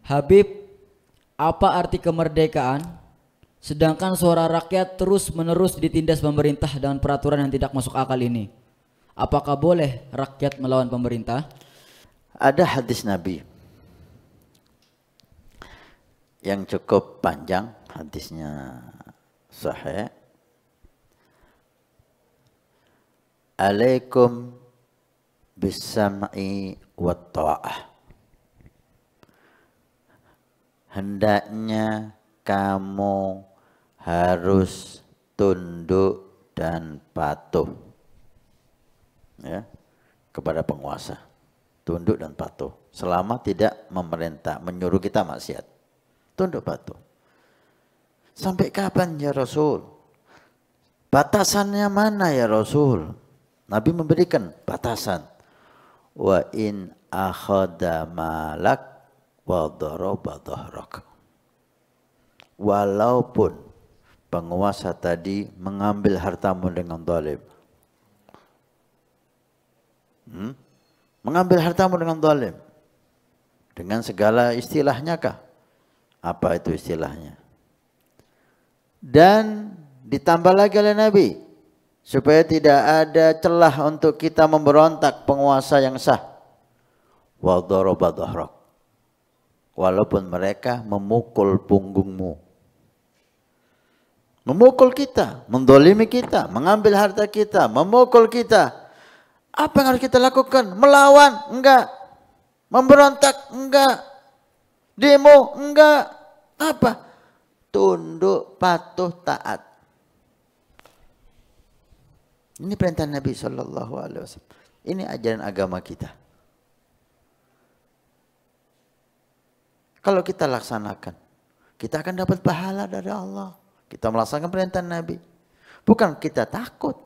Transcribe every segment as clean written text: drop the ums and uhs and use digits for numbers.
Habib, apa arti kemerdekaan sedangkan suara rakyat terus-menerus ditindas pemerintah dengan peraturan yang tidak masuk akal ini? Apakah boleh rakyat melawan pemerintah? Ada hadis Nabi yang cukup panjang, hadisnya sahih. Alaikum bisam'i wa ta'ah. Hendaknya kamu harus tunduk dan patuh, ya, kepada penguasa. Tunduk dan patuh selama tidak memerintah, menyuruh kita maksiat. Tunduk patuh. Sampai kapan ya Rasul? Batasannya mana ya Rasul? Nabi memberikan batasan. Wa in akhadha malak wa daraba dhahrak. Walaupun penguasa tadi mengambil hartamu dengan zalim. Mengambil hartamu dengan zalim. Dengan segala istilahnya kah? Apa itu istilahnya? Dan ditambah lagi oleh Nabi, supaya tidak ada celah untuk kita memberontak penguasa yang sah. Wa daraba dhahrak. Walaupun mereka memukul punggungmu. Memukul kita, mendolimi kita, mengambil harta kita, memukul kita. Apa yang harus kita lakukan? Melawan? Enggak. Memberontak? Enggak. Demo? Enggak. Apa? Tunduk, patuh, taat. Ini perintah Nabi SAW. Ini ajaran agama kita. Kalau kita laksanakan, kita akan dapat pahala dari Allah. Kita melaksanakan perintah Nabi. Bukan kita takut.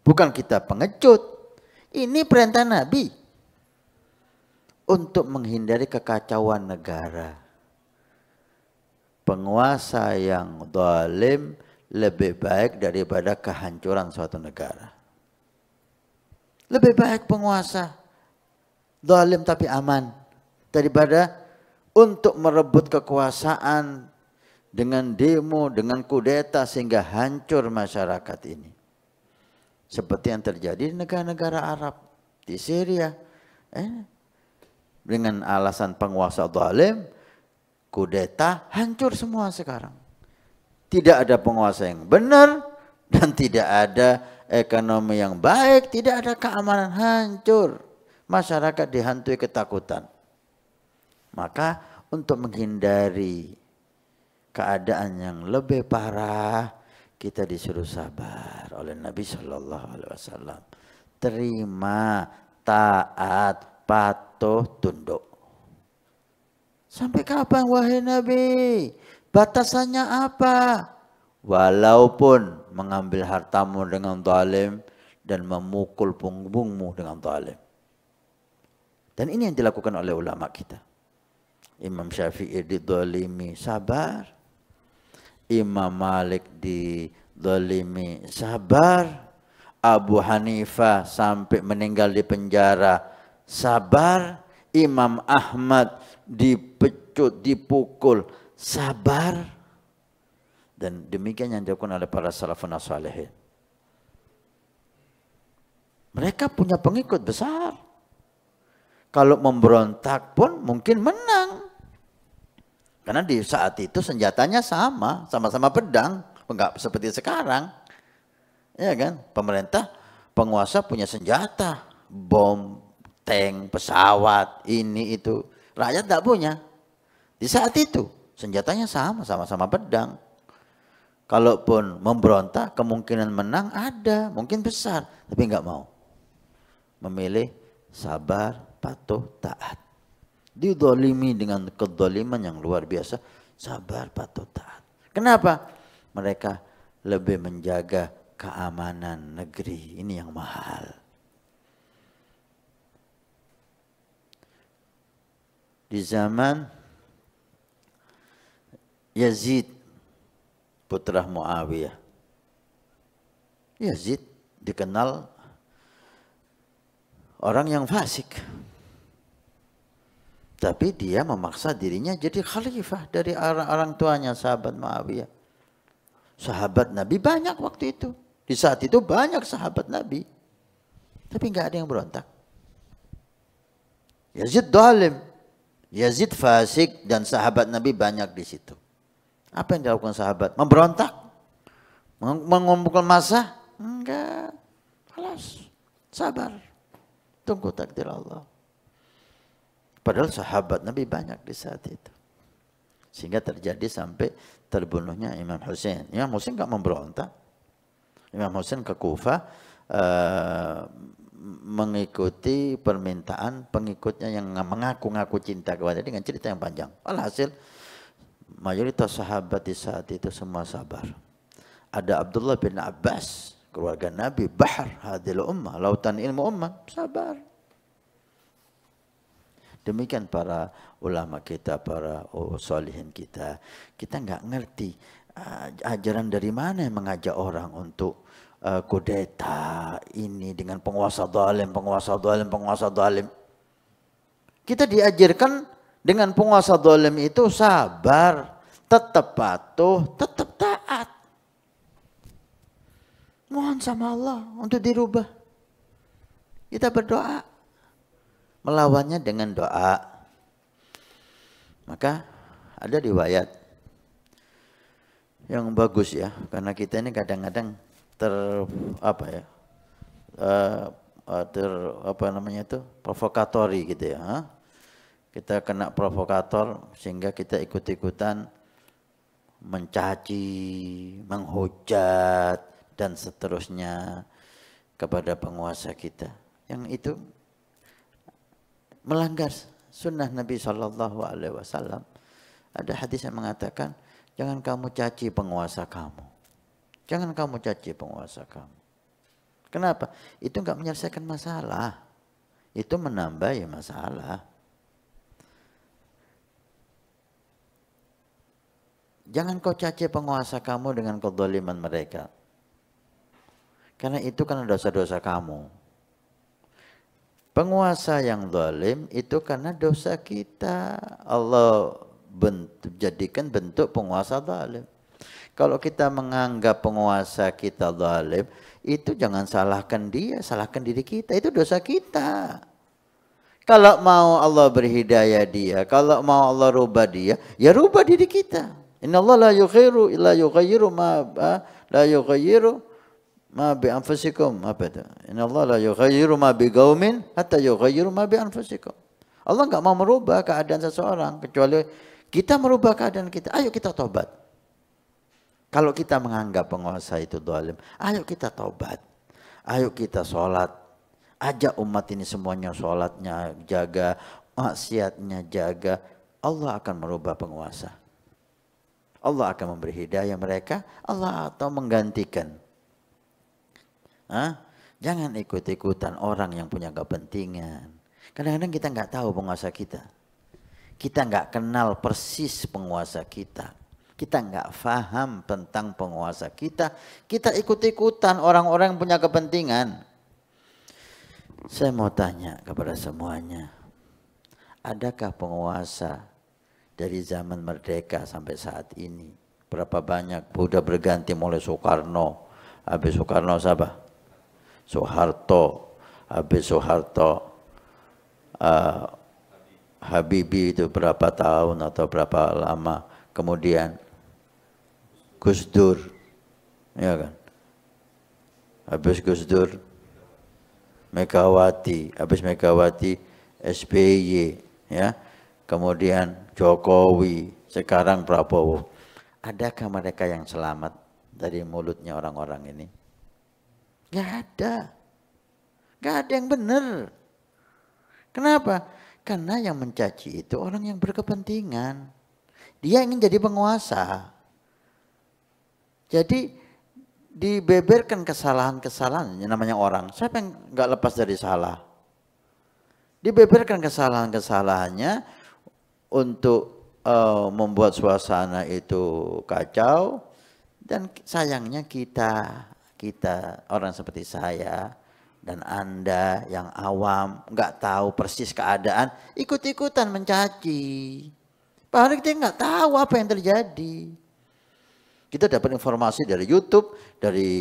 Bukan kita pengecut. Ini perintah Nabi. Untuk menghindari kekacauan negara. Penguasa yang zalim lebih baik daripada kehancuran suatu negara. Lebih baik penguasa zalim tapi aman daripada untuk merebut kekuasaan dengan demo, dengan kudeta sehingga hancur masyarakat ini. Seperti yang terjadi di negara-negara Arab, di Syria. Dengan alasan penguasa zalim, kudeta, hancur semua sekarang. Tidak ada penguasa yang benar dan tidak ada ekonomi yang baik, tidak ada keamanan, hancur. Masyarakat dihantui ketakutan. Maka untuk menghindari keadaan yang lebih parah, kita disuruh sabar oleh Nabi Shallallahu Alaihi Wasallam. Terima, taat, patuh, tunduk. Sampai kapan wahai Nabi? Batasannya apa? Walaupun mengambil hartamu dengan zalim dan memukul punggungmu dengan zalim. Dan ini yang dilakukan oleh ulama kita. Imam Syafi'i dizalimi, sabar. Imam Malik dizalimi, sabar. Abu Hanifah sampai meninggal di penjara, sabar. Imam Ahmad dipecut, dipukul, sabar. Dan demikian yang dilakukan oleh para salafun salihin. Mereka punya pengikut besar. Kalau memberontak pun mungkin menang. Karena di saat itu senjatanya sama-sama pedang, enggak seperti sekarang. Ya kan? Pemerintah, penguasa punya senjata, bom, tank, pesawat, ini itu. Rakyat enggak punya. Di saat itu senjatanya sama-sama pedang. Kalaupun memberontak, kemungkinan menang ada, mungkin besar, tapi enggak mau. Memilih sabar, patuh, taat. Dizalimi dengan kezaliman yang luar biasa, sabar, patuh, taat. Kenapa? Mereka lebih menjaga keamanan negeri. Ini yang mahal. Di zaman Yazid putra Muawiyah, Yazid dikenal orang yang fasik. Tapi dia memaksa dirinya jadi khalifah dari orang tuanya sahabat Muawiyah. Sahabat Nabi banyak waktu itu. Di saat itu banyak sahabat Nabi. Tapi nggak ada yang berontak. Yazid zalim, Yazid fasik, dan sahabat Nabi banyak di situ. Apa yang dilakukan sahabat? Memberontak? Mengumpulkan massa? Enggak. Alas, sabar. Tunggu takdir Allah. Padahal sahabat Nabi banyak di saat itu. Sehingga terjadi sampai terbunuhnya Imam Hussein. Imam Hussein enggak memberontak. Imam Hussein ke Kufah mengikuti permintaan pengikutnya yang mengaku-ngaku cinta kepada dengan cerita yang panjang. Alhasil mayoritas sahabat di saat itu semua sabar. Ada Abdullah bin Abbas, keluarga Nabi, bahar hadil ummah, lautan ilmu ummah, sabar. Demikian para ulama kita, para solihin kita. Kita nggak ngerti ajaran dari mana yang mengajak orang untuk kudeta ini dengan penguasa zalim, penguasa zalim, penguasa zalim. Kita diajarkan dengan penguasa zalim itu sabar, tetap patuh, tetap taat. Mohon sama Allah untuk dirubah. Kita berdoa, melawannya dengan doa. Maka ada riwayat yang bagus ya, karena kita ini kadang-kadang provokatori gitu ya. Kita kena provokator sehingga kita ikut-ikutan mencaci, menghujat dan seterusnya kepada penguasa kita. Yang itu melanggar sunnah Nabi SAW. Ada hadis yang mengatakan, jangan kamu caci penguasa kamu. Jangan kamu caci penguasa kamu. Kenapa? Itu enggak menyelesaikan masalah. Itu menambah ya masalah. Jangan kau caci penguasa kamu dengan kezaliman mereka. Karena itu kan dosa-dosa kamu. Penguasa yang zalim itu karena dosa kita. Allah jadikan bentuk penguasa zalim. Kalau kita menganggap penguasa kita zalim, itu jangan salahkan dia, salahkan diri kita. Itu dosa kita. Kalau mau Allah berhidayah dia, kalau mau Allah rubah dia, ya rubah diri kita. Innallaha la yughayyiru illa yughayyiru ma bi anfusikum. Apa itu? Innallaha la yughayyiru ma bi qaumin hatta yughayyiru ma bi anfusikum. Allah enggak mau merubah keadaan seseorang kecuali kita merubah keadaan kita. Ayo kita tobat. Kalau kita menganggap penguasa itu zalim, ayo kita tobat. Ayo kita sholat. Ajak umat ini semuanya sholatnya jaga, maksiatnya jaga. Allah akan merubah penguasa. Allah akan memberi hidayah mereka. Allah atau menggantikan. Jangan ikut-ikutan orang yang punya kepentingan. Kadang-kadang kita nggak tahu penguasa kita. Kita nggak kenal persis penguasa kita. Kita nggak paham tentang penguasa kita. Kita ikut-ikutan orang-orang yang punya kepentingan. Saya mau tanya kepada semuanya. Adakah penguasa dari zaman merdeka sampai saat ini? Berapa banyak? Sudah berganti mulai Soekarno. Habis Soekarno siapa? Soeharto. Habis Soeharto. Habibie itu berapa tahun atau berapa lama. Kemudian Gus Dur, ya kan? Habis Gus Dur, Megawati, habis Megawati, SBY, ya. Kemudian Jokowi, sekarang Prabowo. Adakah mereka yang selamat dari mulutnya orang-orang ini? Gak ada. Gak ada yang benar. Kenapa? Karena yang mencaci itu orang yang berkepentingan. Dia ingin jadi penguasa. Jadi dibeberkan kesalahan-kesalahan namanya orang. Siapa yang nggak lepas dari salah? Dibeberkan kesalahan-kesalahannya untuk membuat suasana itu kacau. Dan sayangnya kita orang seperti saya Dan Anda yang awam, nggak tahu persis keadaan, ikut-ikutan mencaci. Padahal kita nggak tahu apa yang terjadi. Kita dapat informasi dari YouTube, dari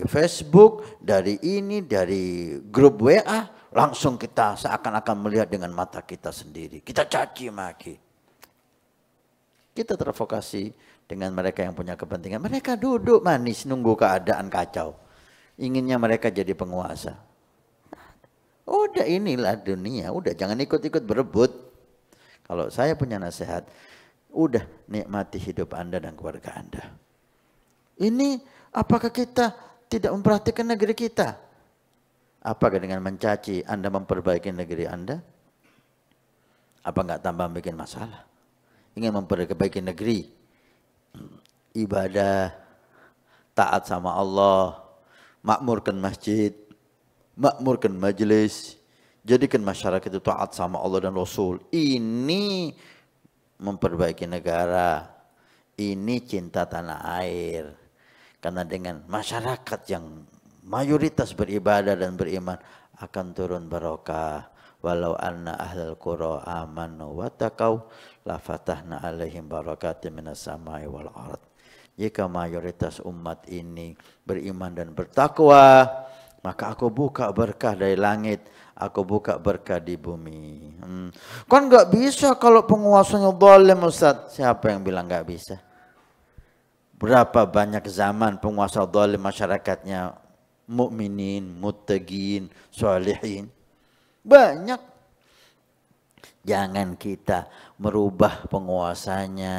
Facebook, dari ini, dari grup WA. Langsung kita seakan-akan melihat dengan mata kita sendiri. Kita caci maki. Kita terprovokasi dengan mereka yang punya kepentingan. Mereka duduk manis nunggu keadaan kacau. Inginnya mereka jadi penguasa. Udah inilah dunia, udah jangan ikut-ikut berebut. Kalau saya punya nasihat, udah nikmati hidup Anda dan keluarga Anda. Ini apakah kita tidak memperhatikan negeri kita? Apakah dengan mencaci Anda memperbaiki negeri Anda? Apa enggak tambah bikin masalah? Ingin memperbaiki negeri, ibadah, taat sama Allah, makmurkan masjid, makmurkan majelis, jadikan masyarakat itu taat sama Allah dan Rasul. Ini memperbaiki negara, ini cinta tanah air. Karena dengan masyarakat yang mayoritas beribadah dan beriman akan turun barokah. Walau anna ahlal qura amanu wa taqaw la fatahna alaihim barakatin minas samai wal ard. Jika mayoritas umat ini beriman dan bertakwa, maka aku buka berkah dari langit, aku buka berkah di bumi. Kan nggak bisa kalau penguasanya zalim, Ustaz. Siapa yang bilang nggak bisa? Berapa banyak zaman penguasa zalim masyarakatnya mukminin, muttaqin, sholihin. Banyak. Jangan kita merubah penguasanya,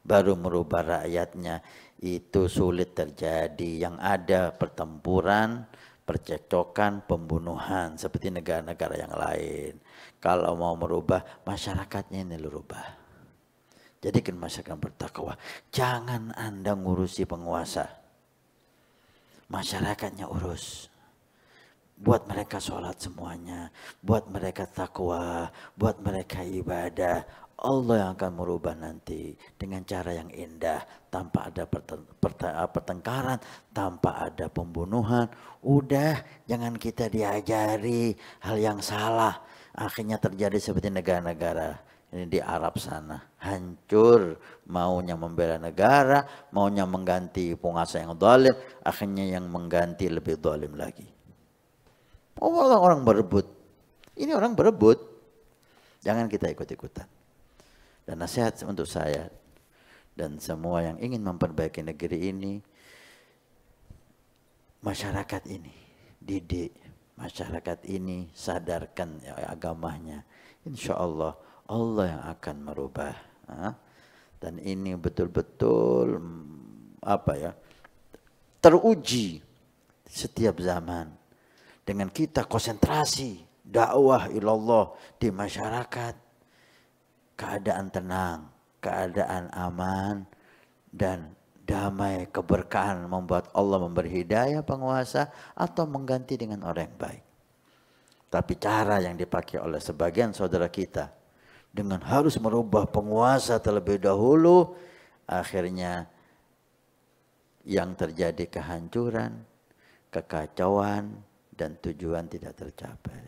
baru merubah rakyatnya. Itu sulit terjadi. Yang ada pertempuran, percekcokan, pembunuhan seperti negara-negara yang lain. Kalau mau merubah masyarakatnya ini lu rubah. Jadikan masyarakat bertakwa. Jangan Anda ngurusi penguasa. Masyarakatnya urus. Buat mereka sholat semuanya. Buat mereka takwa. Buat mereka ibadah. Allah yang akan merubah nanti dengan cara yang indah. Tanpa ada pertengkaran. Tanpa ada pembunuhan. Udah, jangan kita diajari hal yang salah. Akhirnya terjadi seperti negara-negara ini di Arab sana. Hancur, maunya membela negara, maunya mengganti penguasa yang zalim, akhirnya yang mengganti lebih zalim lagi. Orang berebut. Ini orang berebut. Jangan kita ikut-ikutan. Dan nasihat untuk saya dan semua yang ingin memperbaiki negeri ini, masyarakat ini didik, masyarakat ini sadarkan agamanya. Insya Allah yang akan merubah. Dan ini betul-betul teruji setiap zaman. Dengan kita konsentrasi dakwah ilallah di masyarakat, keadaan tenang, keadaan aman dan damai, keberkahan membuat Allah memberi hidayah penguasa atau mengganti dengan orang yang baik. Tapi cara yang dipakai oleh sebagian saudara kita dengan harus merubah penguasa terlebih dahulu, akhirnya yang terjadi kehancuran, kekacauan, dan tujuan tidak tercapai.